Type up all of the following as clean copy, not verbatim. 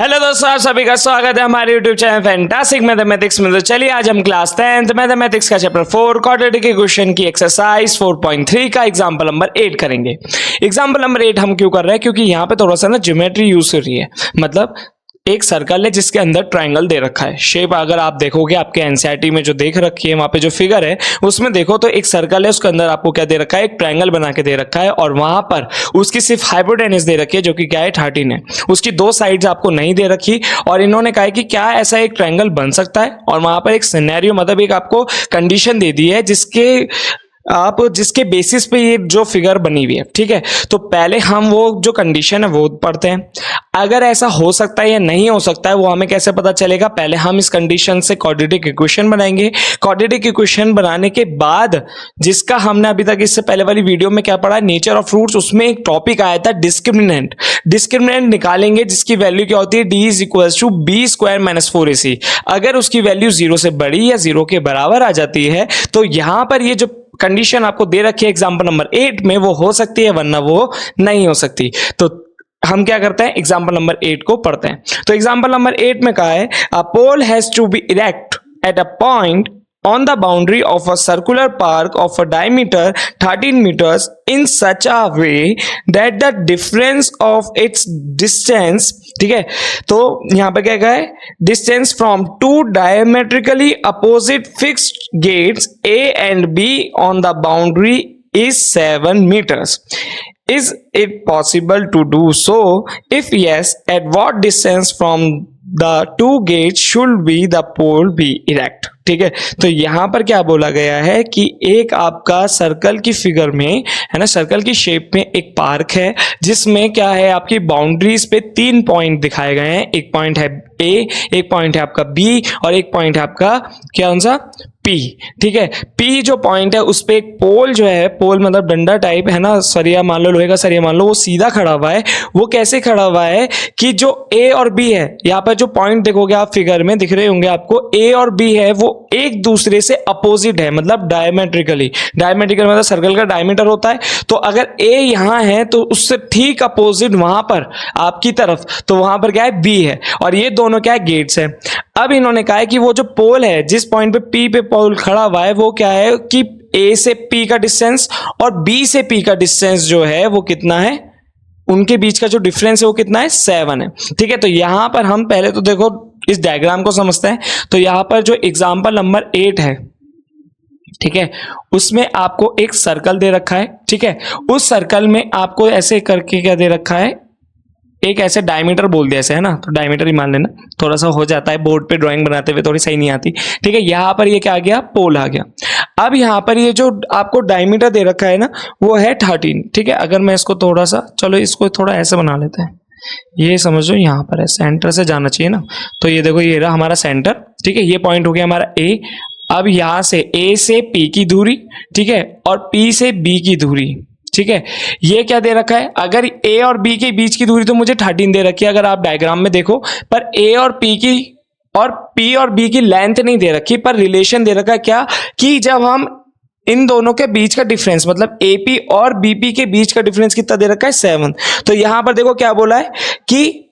Hello दोस्तों, आप सभी का स्वागत है हमारे YouTube चैनल फैंटास्टिक मैथमेटिक्स में। तो चलिए आज हम क्लास 10th मैथमेटिक्स का चैप्टर 4 क्वाड्रेटिक इक्वेशन की एक्सरसाइज 4.3 का एग्जांपल नंबर 8 करेंगे। एग्जांपल नंबर 8 हम क्यों कर रहे हैं? क्योंकि यहाँ पे थोड़ा सा ना ज्योमेट्री यूज हो रही है। मतलब एक सर्कल है जिसके अंदर ट्रायंगल दे रखा है। शेप अगर आप देखोगे आपके एनसीईआरटी में जो देख रखी है, वहां पे जो फिगर है उसमें देखो तो एक सर्कल है, उसके अंदर आपको क्या दे रखा है? एक ट्रायंगल बना के दे रखा है और वहां पर उसकी सिर्फ हाइपोटेनस दे रखी है जो कि क्या है? 13 है। उसकी दो साइड्स आपको नहीं दे रखी और इन्होंने कहा है कि क्या ऐसा एक ट्रायंगल बन सकता है, और वहां पर एक सिनेरियो मतलब एक आपको कंडीशन दे दी है जिसके बेसिस पे ये जो फिगर बनी हुई है। ठीक है, तो पहले हम वो जो कंडीशन है वो पढ़ते हैं। अगर ऐसा हो सकता है या नहीं हो सकता है वो हमें कैसे पता चलेगा? पहले हम इस कंडीशन से क्वाड्रेटिक इक्वेशन बनाएंगे। क्वाड्रेटिक इक्वेशन बनाने के बाद, जिसका हमने अभी तक इससे पहले वाली वीडियो में क्या पढ़ा, नेचर ऑफ फ्रूट्स, उसमें एक टॉपिक आया था डिस्क्रिमिनेंट। डिस्क्रिमिनेंट निकालेंगे जिसकी वैल्यू क्या होती है? d is equal to b square minus 4ac। अगर उसकी वैल्यू 0 से बड़ी या 0 के बराबर आ जाती है तो यहां पर ये जो कंडीशन आपको दे रखी है एग्जांपल नंबर 8 में वो हो सकती है, वरना वो नहीं हो सकती। तो हम क्या करते हैं? एग्जांपल नंबर 8 को पढ़ते हैं। तो एग्जांपल नंबर 8 में कहा है a pole has to be erect at a point on the boundary of a circular park of a diameter 13 meters in such a way that the difference of its distance, ठीक है, तो यहां पे क्या कहा है? Distance from two diametrically opposite fixed gates A and B on the boundary is 7 meters. Is it possible to do so? If yes, at what distance from the two gates should be the pole be erect? ठीक है, तो यहां पर क्या बोला गया है कि एक आपका सर्कल की फिगर में है ना, सर्कल की शेप में एक पार्क है जिसमें क्या है, आपकी बाउंड्रीज पे 3 पॉइंट दिखाए गए हैं। एक पॉइंट है A, एक पॉइंट है आपका B और एक पॉइंट है आपका क्या सा P। ठीक है, P जो पॉइंट है उस पे एक पोल जो है, पोल मतलब डंडा टाइप है ना, सरिया मान लो, लोहे का सरिया मान लो, वो सीधा खड़ा हुआ है। वो कैसे खड़ा हुआ है कि जो A और B है, यहाँ पर जो पॉइंट देखोगे आप फिगर में दिख रहे होंगे आपको, A और B है वो एक दूसरे से अपोजिट है, मतलब डायमेट्रिकली। डायमेट्रिकल मतलब सर्कल का डायमीटर होता है। तो अगर A यहां है तो उससे ठीक अपोजिट वहां पर आपकी तरफ, तो वहां पर क्या है? B है, और ये दोनों क्या है? गेट्स है। अब इन्होंने कहा है कि वो जो पोल है, जिस पॉइंट पे P पे पोल खड़ा हुआ है, वो क्या है कि A से P का डिस्टेंस और B से P का डिस्टेंस जो है वो कितना है? उनके बीच का जो डिफरेंस है वो कितना है? 7 है। ठीक है, तो यहां पर हम पहले तो देखो इस डायग्राम को समझते हैं। तो यहां पर जो एग्जांपल नंबर 8 है, ठीक है, उसमें आपको एक सर्कल दे रखा है। ठीक है, उस सर्कल में आपको ऐसे करके क्या दे रखा है? एक ऐसे डायमीटर बोल दिया ऐसे, है ना, तो डायमीटर ही मान लेना, थोड़ा सा हो जाता है बोर्ड पे ड्राइंग बनाते हुए थोड़ी सही नहीं आती। ठीक है, यहां पर ये क्या आ गया? पोल आ गया। अब यहां पर ये जो आपको डायमीटर दे रखा है ना, वो है 13। ठीक है, अगर मैं इसको थोड़ा सा, चलो इसको थोड़ा ऐसे बना लेते हैं, ये समझो यहां पर है, सेंटर से जाना चाहिए ना। तो ये देखो, ये रहा हमारा सेंटर। ठीक है, ये पॉइंट हो गया हमारा A। अब यहां से A से P की दूरी, ठीक है, और P से B की दूरी। ठीक है, ये क्या दे रखा है? अगर A और B के बीच की दूरी तो मुझे 13 दे रखी है अगर आप डायग्राम में देखो, पर A और P की और P और B की लेंथ नहीं दे रखी, पर रिलेशन दे रखा है क्या, कि जब हम इन दोनों के बीच का डिफरेंस, मतलब AP और BP के बीच का डिफरेंस कितना दे रखा है? 7। तो यहां पर देखो क्या बोला है कि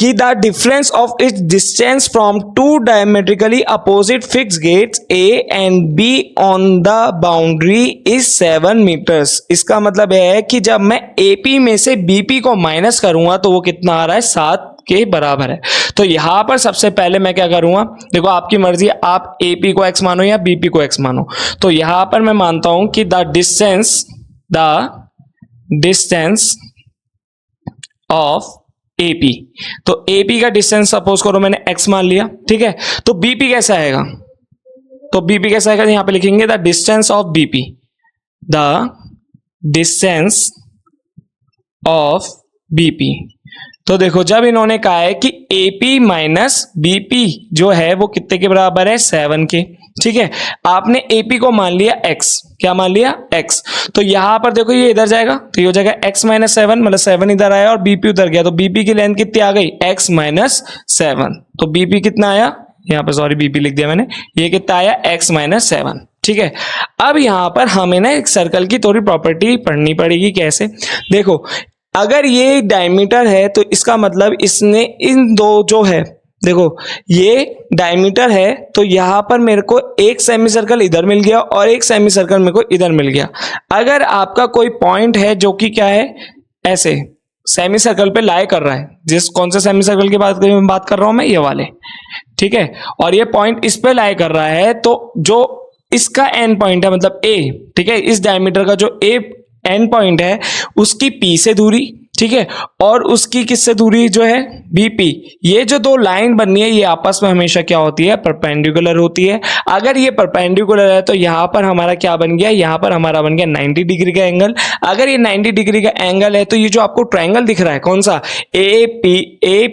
the difference of its distance from two diametrically opposite fixed gates A and B on the boundary is 7 metres. इसका मतलब है कि जब मैं AP में से BP को माइनस करूंगा तो वो कितना आ रहा है? 7 के बराबर है। तो यहां पर सबसे पहले मैं क्या करूंगा? देखो आपकी मर्जी, आप AP को x मानो या BP को x मानो। तो यहां पर मैं मानता हूं कि द डिस्टेंस ऑफ AP, तो AP का डिस्टेंस सपोज करो मैंने x मान लिया। ठीक है, तो BP कैसा आएगा? तो BP कैसा आएगा? यहां पे लिखेंगे the distance of BP, the distance of BP। तो देखो, जब इन्होंने कहा है कि AP माइनस BP जो है वो कितने के बराबर है? 7 के। ठीक है, आपने AP को मान लिया x, क्या मान लिया? x। तो यहां पर देखो ये इधर जाएगा तो ये हो जाएगा x माइनस 7, मतलब 7 इधर आया और BP उधर गया, तो BP की लेंथ कितनी आ गई? x minus 7। तो BP कितना आया? यहाँ पर सॉरी BP लिख दिया मैंने, ये कितना आया? x minus 7। ठीक है, अब यहां पर हमें ना एक सर्कल की थोड़ी प्रॉपर्टी पढ़नी पड़ेगी। कैसे? देखो, अगर ये डायमीटर है तो इसका मतलब इसने इन दो जो है, देखो ये डायमीटर है तो यहां पर मेरे को एक सेमी सर्कल इधर मिल गया और एक सेमी सर्कल मेरे को इधर मिल गया। अगर आपका कोई पॉइंट है जो कि क्या है, ऐसे सेमी सर्कल पे लाई कर रहा है, जिस कौन से सेमी सर्कल की बात कर रहा हूं मैं, ये वाले, ठीक है, और ये पॉइंट इस पे लाई कर रहा है, तो जो इसका एंड पॉइंट है मतलब ए, ठीक है, इस डायमीटर का जो ए एंड पॉइंट है उसकी पी से दूरी, ठीक है, और उसकी किससे दूरी जो है बीपी, ये जो दो लाइन बननी है ये आपस में हमेशा क्या होती है, परपेंडिकुलर होती है। अगर ये परपेंडिकुलर है तो यहां पर हमारा क्या बन गया, यहां पर हमारा बन गया 90 डिग्री का एंगल। अगर ये 90 डिग्री का एंगल है तो ये जो आपको ट्रायंगल दिख रहा है कौन सा, ए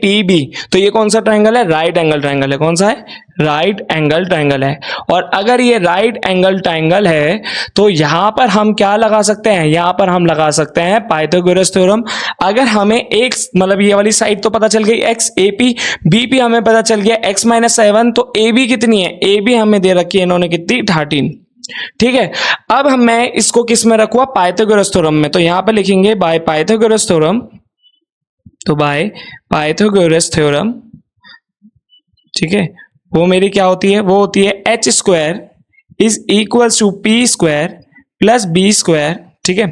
पी बी, तो ये कौन सा ट्रायंगल है, राइट एंगल ट्रायंगल है। कौन सा है, राइट एंगल ट्रायंगल है। और अगर ये राइट एंगल ट्रायंगल है तो यहां पर हम क्या लगा सकते हैं, यहां पर हम लगा सकते हैं पाइथागोरस थ्योरम। अगर हमें एक मतलब ये वाली साइड तो पता चल गई x, a p, b p हमें पता चल गया x माइनस 7, तो ए बी कितनी है, ए बी हमें दे रखी है इन्होंने कितनी, 13, ठीक है। अब मैं इसको किस में रखूंगा, पाइथागोरस थ्योरम में, तो यहां पर लिखेंगे बाय पाइथागोरस थ्योरम, तो बाय पाइथागोरस थ्योरम, ठीक है, वो मेरी क्या होती है, वो होती है h square is equals to p square plus b square, ठीक है।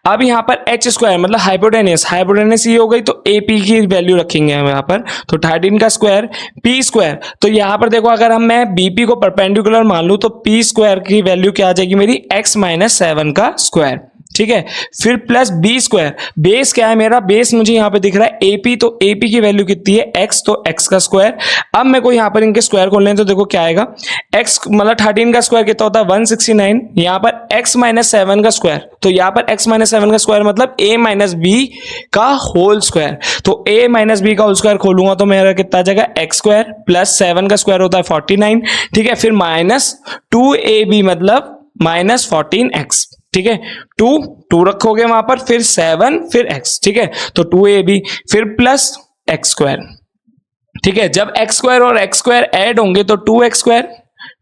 अब यहां पर एच स्क्वायर मतलब हाइपोटेनस, हाइपोटेनस ये हो गई तो ए पी की वैल्यू रखेंगे हम यहां पर, तो 13 का स्क्वायर पी स्क्वायर, तो यहां पर देखो अगर हम मैं बीपी को परपेंडिकुलर मान लूं तो पी स्क्वायर की वैल्यू क्या आ जाएगी मेरी, एक्स माइनस 7 का स्क्वायर, ठीक है। फिर प्लस बी स्क्वायर, बेस क्या है मेरा, बेस मुझे यहां पे दिख रहा है एपी, तो एपी की वैल्यू कितनी है एक्स, तो एक्स का स्क्वायर। अब मेरे को यहां पर इनके स्क्वायर खोलने हैं तो देखो क्या आएगा, एक्स मतलब 13 का स्क्वायर कितना होता है 169, यहां पर एक्स माइनस 7 का स्क्वायर, तो यहां पर एक्स माइनस 7 का स्क्वायर मतलब ए माइनस बी का होल स्क्वायर, तो ए माइनस बी का होल स्क्वायर खोलूंगा तो मेरा कितना आ जाएगा एक्स स्क्वायर प्लस 7 का स्क्वायर होता है 49, ठीक है, फिर माइनस 2ab मतलब माइनस 14x, ठीक है, 2 रखोगे वहां पर, फिर 7 फिर x, ठीक है, तो 2ab फिर प्लस एक्स स्क्वायर, ठीक है। जब एक्स स्क्वायर और एक्स स्क्वायर ऐड होंगे तो 2x स्क्वायर,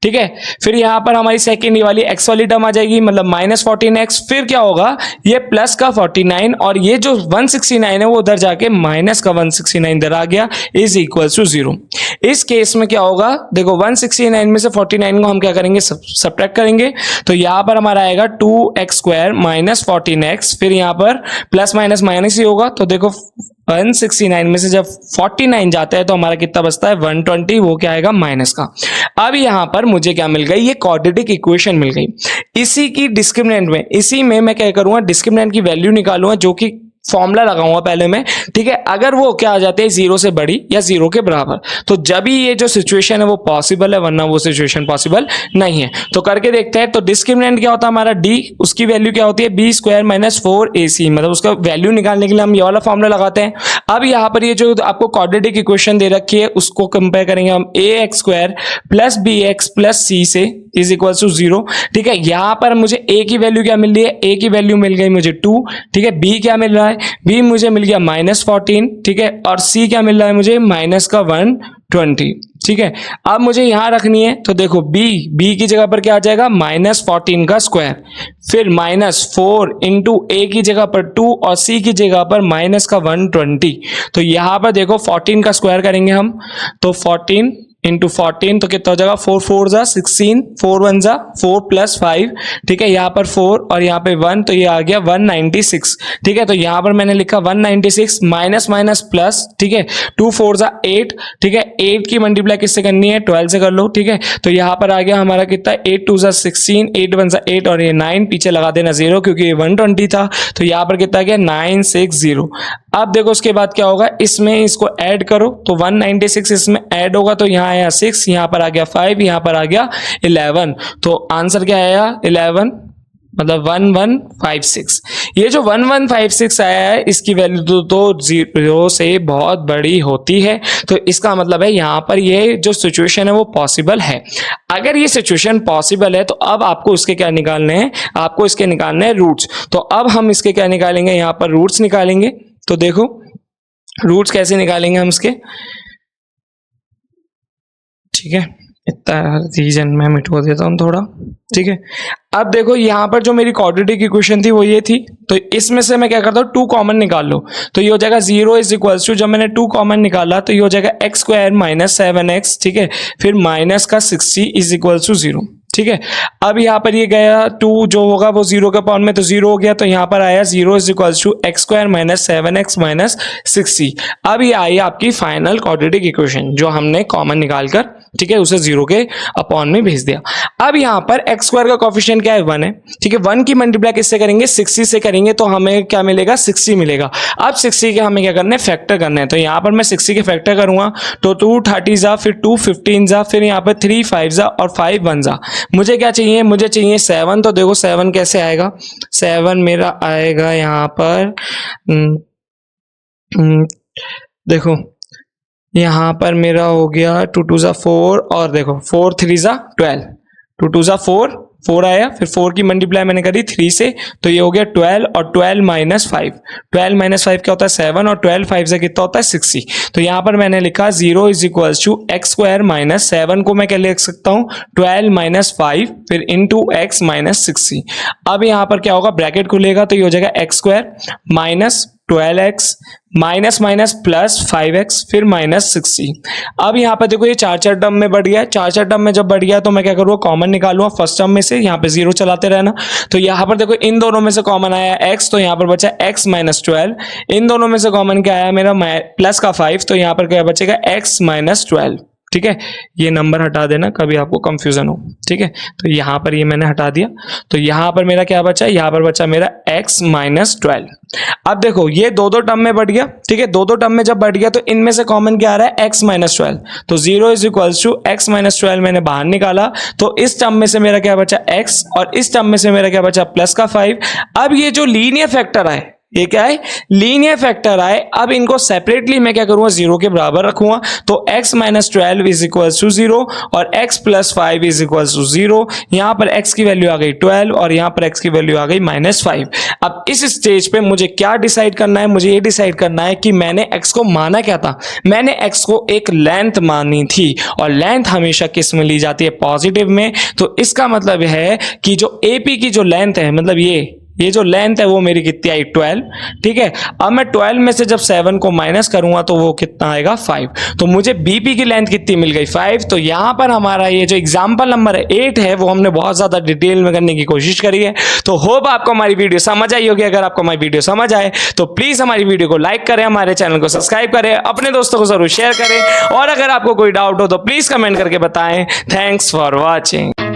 ठीक है, फिर यहां पर हमारी सेकेंड वाली एक्स वाली टर्म आ जाएगी मतलब माइनस 14x, फिर क्या होगा, ये प्लस का 49 और ये जो 169 है वो उधर जाके माइनस का 169 इधर आ गया, इज इक्वल टू 0। इस केस में क्या होगा, देखो 169 में से 49 को हम क्या करेंगे, सब्ट्रैक्ट करेंगे, तो यहां पर हमारा आएगा 2x स्क्वायर माइनस 14x, फिर यहां पर प्लस माइनस माइनस ही होगा, तो देखो 169 में से जब 49 जाता है तो हमारा कितना बचता है 120, वो क्या आएगा माइनस का। अब यहां पर मुझे क्या मिल गई, ये क्वाड्रेटिक इक्वेशन मिल गई। इसी की डिस्क्रिमिनेंट में, इसी में मैं क्या करूंगा, डिस्क्रिमिनेंट की वैल्यू निकालूंगा, जो कि फॉर्मूला लगाऊंगा पहले मैं, ठीक है। अगर वो क्या आ जाते हैं 0 से बड़ी या 0 के बराबर, तो जब ही ये जो सिचुएशन है वो पॉसिबल है, वरना वो सिचुएशन पॉसिबल नहीं है। तो करके देखते हैं। तो डिस्क्रिमिनेंट क्या होता है हमारा d, उसकी वैल्यू क्या होती है बी स्क्वायर माइनस 4ac, मतलब उसका वैल्यू निकालने के लिए हम ये वाला फॉर्मूला लगाते हैं। अब यहाँ पर ये जो आपको क्वाड्रेटिक इक्वेशन दे रखी है उसको कंपेयर करेंगे हम, a x square plus b x plus c से इज इक्वल टू 0, ठीक है। यहां पर मुझे a की वैल्यू क्या मिल रही है, a की वैल्यू मिल गई मुझे 2, ठीक है। b क्या मिल रहा है, b मुझे मिल गया माइनस 14, ठीक है, और c क्या मिल रहा है मुझे माइनस का 120, ठीक है। अब मुझे यहां रखनी है तो देखो b की जगह पर क्या आ जाएगा माइनस 14 का स्क्वायर, फिर माइनस 4 इंटू a की जगह पर 2 और c की जगह पर माइनस का 120, तो यहां पर देखो 14 का स्क्वायर करेंगे हम, तो 14 इंटू 14 तो कितना हो जाएगा 4 4 जा 16, 4 1 जा 4 प्लस 5, ठीक है, यहाँ पर 4 और यहाँ पे 1, तो ये आ गया 196, ठीक है। तो यहाँ पर मैंने लिखा 196 माइनस माइनस प्लस, ठीक है, 2 4 जा 8, ठीक है, 8 की मल्टीप्लाई किससे करनी है 12 से कर लो, ठीक है। तो यहाँ पर आ गया हमारा कितना 8 2 जा 16, 8 1 जा 8 और ये 9, पीछे लगा देना 0 क्योंकि ये 120 था, तो यहाँ पर कितना गया 960। अब देखो उसके बाद क्या होगा, इसमें इसको ऐड करो तो 196 इसमें ऐड होगा, तो यहाँ आया 6, यहाँ पर आ गया 5, यहाँ पर आ गया 11, तो आंसर क्या आया 11 मतलब 1156। ये जो 1156 आया है इसकी वैल्यू तो 0 से बहुत बड़ी होती है, तो इसका मतलब है यहाँ पर ये जो सिचुएशन है वो पॉसिबल है। अगर ये सिचुएशन पॉसिबल है तो अब आपको इसके क्या निकालने हैं, आपको इसके निकालने हैं रूट्स। तो अब हम इसके क्या निकालेंगे, यहाँ पर रूट्स निकालेंगे। तो देखो रूट्स कैसे निकालेंगे हम इसके, ठीक है, इतना रीजन मैं मिटवा देता हूँ थोड़ा, ठीक है। अब देखो यहाँ पर जो मेरी क्वाड्रेटिक इक्वेशन थी वो ये थी, तो इसमें से मैं क्या करता हूँ 2 कॉमन निकाल लो, तो ये हो जाएगा 0 इज इक्वल्स टू, जब मैंने 2 कॉमन निकाला तो ये हो जाएगा एक्स स्क्वायर माइनस 7x, ठीक है, फिर माइनस का 60 इज इक्वल्स टू 0, ठीक है। अब यहाँ पर ये गया 2 जो होगा वो 0 के पावर में, तो 0 हो गया, तो यहाँ पर आया 0 is equals to x square minus 7x minus 60। अब ये आई आपकी फाइनल क्वाड्रेटिक इक्वेशन जो हमने कॉमन निकालकर, ठीक है, उसे 0 के अपॉन में भेज दिया। अब यहाँ पर एक्स स्क्वायर का कोफिशिएंट क्या है 1 है, ठीक है। 1 की मल्टीप्लाई किससे करेंगे 60 से करेंगे, तो हमें क्या मिलेगा 60 मिलेगा। अब 60 के हमें क्या करना है फैक्टर करना है, तो यहाँ पर मैं 60 के फैक्टर करूंगा, तो 2 30 जा, फिर 2 15 जा, फिर यहाँ पर 3 5 जा और 5 1 जा। मुझे क्या चाहिए, मुझे चाहिए 7, तो देखो 7 कैसे आएगा, 7 मेरा आएगा यहाँ पर देखो यहाँ पर मेरा हो गया 2 2 जा 4 और देखो 4 3 जा 12, 2 2 जा 4 4 आया, फिर 4 की मल्टीप्लाई मैंने करी 3 से, तो ये हो गया 12 और 12 माइनस 5, 12 माइनस 5 क्या होता है 7 और 12 5 से कितना होता है 60। तो यहाँ पर मैंने लिखा 0 is equals to x square minus 7 को मैं क्या लिख सकता हूँ 12 माइनस 5 फिर इंटू एक्स माइनस 60। अब यहाँ पर क्या होगा ब्रैकेट खुलेगा, तो ये हो जाएगा x square minus 12x minus minus plus 5x फिर माइनस 60। अब यहाँ पे देखो ये 4 टर्म में बढ़ गया, 4 टर्म में जब बढ़ गया तो मैं क्या करूँगा कॉमन निकालूंगा फर्स्ट टर्म में से, यहाँ पे 0 चलाते रहना। तो यहाँ पर देखो इन दोनों में से कॉमन आया x, तो यहाँ पर बचा x माइनस 12, इन दोनों में से कॉमन क्या आया मेरा प्लस का 5, तो यहाँ पर क्या बचेगा x माइनस 12, ठीक है। ये नंबर हटा देना कभी आपको कंफ्यूजन हो, ठीक है। तो यहाँ पर ये मैंने हटा दिया, तो यहाँ पर मेरा क्या बचा, यहाँ पर बचा मेरा x माइनस 12। अब देखो ये दो टर्म में बढ़ गया, ठीक है, दो टर्म में जब बढ़ गया तो इनमें से कॉमन क्या आ रहा है x माइनस 12, तो 0 is equals to x minus 12 मैंने बाहर निकाला, तो इस टर्म में से मेरा क्या बचा x और इस टर्म में से मेरा क्या बचा प्लस का 5। अब ये जो लीनियर फैक्टर आए, ये क्या है लीनियर फैक्टर आए, अब इनको सेपरेटली मैं क्या करूंगा 0 के बराबर रखूंगा, तो x minus 12 is equals to 0 और x plus 5 is equals to 0। यहाँ पर x की वैल्यू आ गई 12 और यहाँ पर x की वैल्यू आ गई माइनस 5। अब इस स्टेज पे मुझे क्या डिसाइड करना है, मुझे ये डिसाइड करना है कि मैंने x को माना क्या था, मैंने x को एक लेंथ मानी थी और लेंथ हमेशा किस में ली जाती है पॉजिटिव में, तो इसका मतलब है कि जो AP की जो लेंथ है, मतलब ये जो लेंथ है वो मेरी कितनी आई 12, ठीक है। अब मैं 12 में से जब 7 को माइनस करूंगा तो वो कितना आएगा 5, तो मुझे बीपी की लेंथ कितनी मिल गई 5। तो यहाँ पर हमारा ये जो एग्जांपल नंबर 8 है वो हमने बहुत ज्यादा डिटेल में करने की कोशिश करी है। तो होप आपको हमारी वीडियो समझ आई होगी। अगर आपको हमारी वीडियो समझ आए तो प्लीज हमारी वीडियो को लाइक करें, हमारे चैनल को सब्सक्राइब करें, अपने दोस्तों को जरूर शेयर करें और अगर आपको कोई डाउट हो तो प्लीज कमेंट करके बताएं। Thanks for watching.